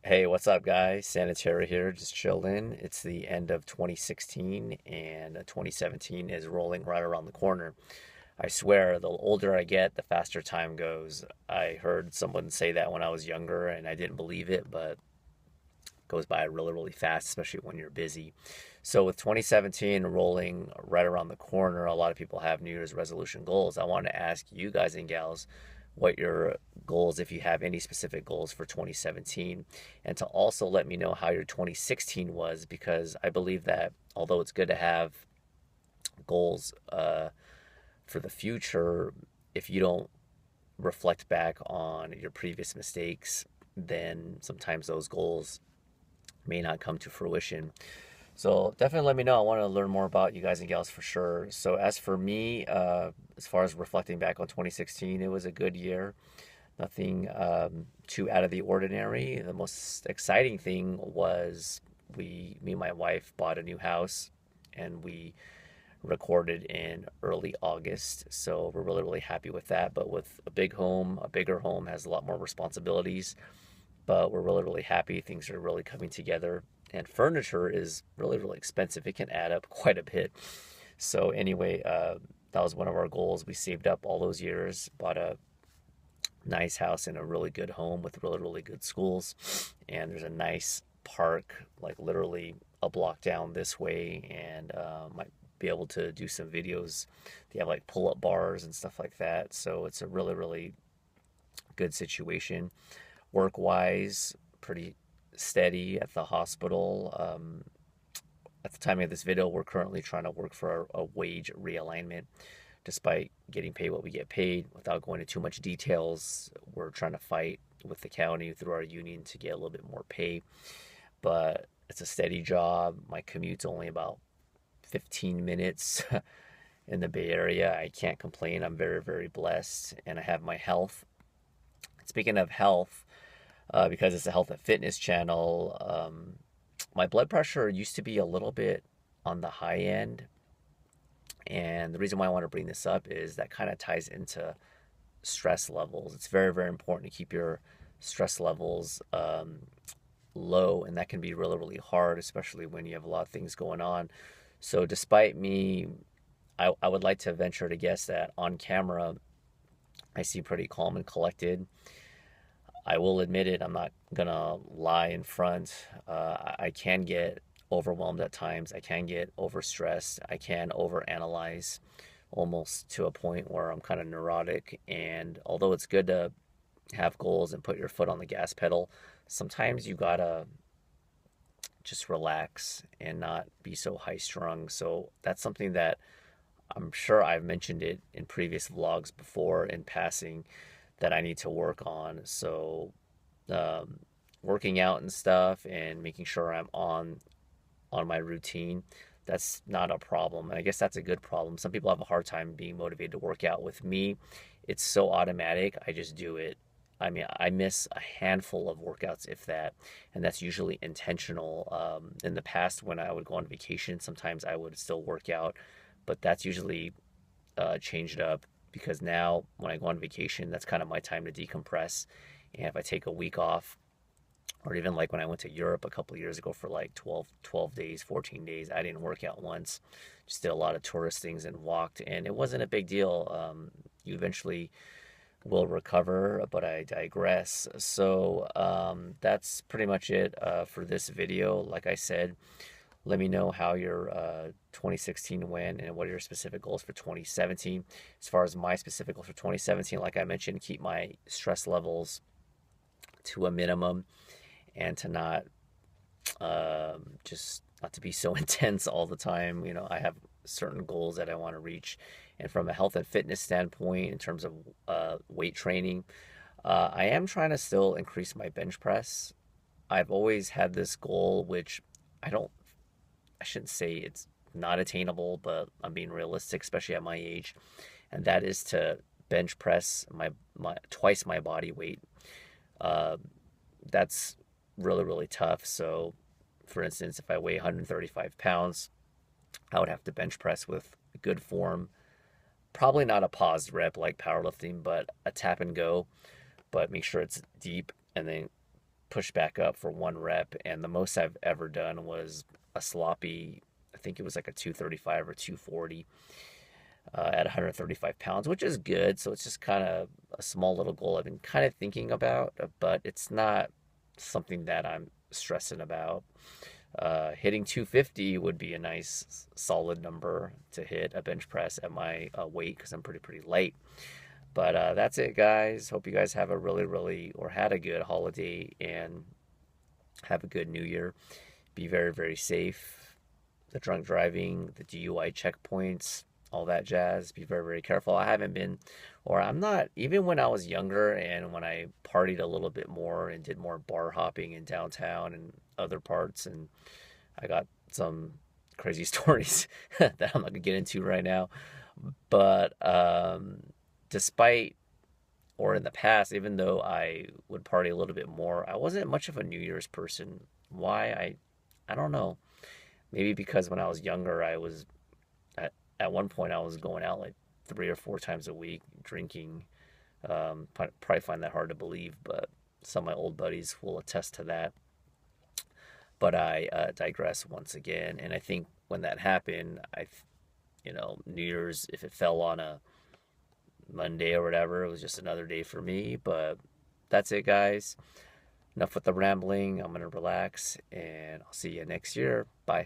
Hey, what's up, guys? Sanitary here, just chilling. It's the end of 2016 and 2017 is rolling right around the corner. I swear, the older I get, the faster time goes. I heard someone say that when I was younger and I didn't believe it, but it goes by really, really fast, especially when you're busy. So, with 2017 rolling right around the corner, a lot of people have New Year's resolution goals. I want to ask you guys and gals what your goals, if you have any specific goals for 2017, and to also let me know how your 2016 was, because I believe that although it's good to have goals for the future, if you don't reflect back on your previous mistakes, then sometimes those goals may not come to fruition. So definitely let me know. I want to learn more about you guys and gals for sure. So as for me, as far as reflecting back on 2016, it was a good year. Nothing too out of the ordinary. The most exciting thing was me and my wife bought a new house, and we recorded in early August. So we're really, really happy with that. But with a big home, a bigger home has a lot more responsibilities, but we're really, really happy. Things are really coming together. And furniture is really, really expensive. It can add up quite a bit. So, anyway, that was one of our goals. We saved up all those years, bought a nice house in a really good home with really, really good schools. And there's a nice park, like literally a block down this way. And might be able to do some videos. They have like pull up bars and stuff like that. So, it's a really, really good situation. Work wise, pretty steady at the hospital. At the time of this video, we're currently trying to work for a wage realignment. Despite getting paid what we get paid, without going into too much details, we're trying to fight with the county through our union to get a little bit more pay. But it's a steady job. My commute's only about 15 minutes in the Bay Area. I can't complain. I'm very, very blessed, and I have my health. Speaking of health, because it's a health and fitness channel, my blood pressure used to be a little bit on the high end. And the reason why I want to bring this up is that kind of ties into stress levels. It's very, very important to keep your stress levels low, and that can be really, really hard, especially when you have a lot of things going on. So, despite me, I would like to venture to guess that on camera, I seem pretty calm and collected. I will admit it, I'm not gonna lie in front. I can get overwhelmed at times. I can get overstressed. I can overanalyze almost to a point where I'm kind of neurotic. And although it's good to have goals and put your foot on the gas pedal, sometimes you gotta just relax and not be so high strung. So that's something that I'm sure I've mentioned it in previous vlogs before in passing that I need to work on. So um, working out and stuff and making sure I'm on my routine, that's not a problem. And I guess that's a good problem. Some people have a hard time being motivated to work out. With me, it's so automatic. I just do it. I mean, I miss a handful of workouts, if that, and that's usually intentional. In the past, when I would go on vacation, sometimes I would still work out, but that's usually changed up because now when I go on vacation, that's kind of my time to decompress. And if I take a week off, or even like when I went to Europe a couple of years ago for like 12 days, 14 days, I didn't work out once. Just did a lot of tourist things and walked, and it wasn't a big deal. You eventually will recover, but I digress. So that's pretty much it for this video. Like I said, let me know how your 2016 went and what are your specific goals for 2017. As far as my specific goals for 2017, like I mentioned, keep my stress levels to a minimum and to not just not to be so intense all the time. You know, I have certain goals that I want to reach. And from a health and fitness standpoint, in terms of weight training, I am trying to still increase my bench press. I've always had this goal, which I don't I shouldn't say it's not attainable, but I'm being realistic, especially at my age, and that is to bench press my twice my body weight. Uh, that's really, really tough. So, for instance, if I weigh 135 pounds, I would have to bench press with good form. Probably not a paused rep like powerlifting, but a tap and go. But make sure it's deep, and then push back up for 1 rep, and the most I've ever done was a sloppy, I think it was like a 235 or 240 at 135 pounds, which is good. So it's just kind of a small little goal I've been kind of thinking about, but it's not something that I'm stressing about. Hitting 250 would be a nice solid number to hit a bench press at my weight, because I'm pretty light. But that's it, guys. Hope you guys have a really, or had a good holiday, and have a good new year. Be very safe. The drunk driving, the DUI checkpoints, all that jazz. Be very careful. I haven't been, or I'm not, even when I was younger and when I partied a little bit more and did more bar hopping in downtown and other parts, and I got some crazy stories that I'm not gonna get into right now. But despite, or in the past, even though I would party a little bit more, I wasn't much of a New Year's person. Why? I don't know. Maybe because when I was younger, I was at one point I was going out like 3 or 4 times a week drinking. Probably find that hard to believe, but some of my old buddies will attest to that. But I digress once again, and I think when that happened, New Year's, if it fell on a Monday or whatever, it was just another day for me. But that's it, guys. Enough with the rambling. I'm gonna relax, and I'll see you next year. Bye.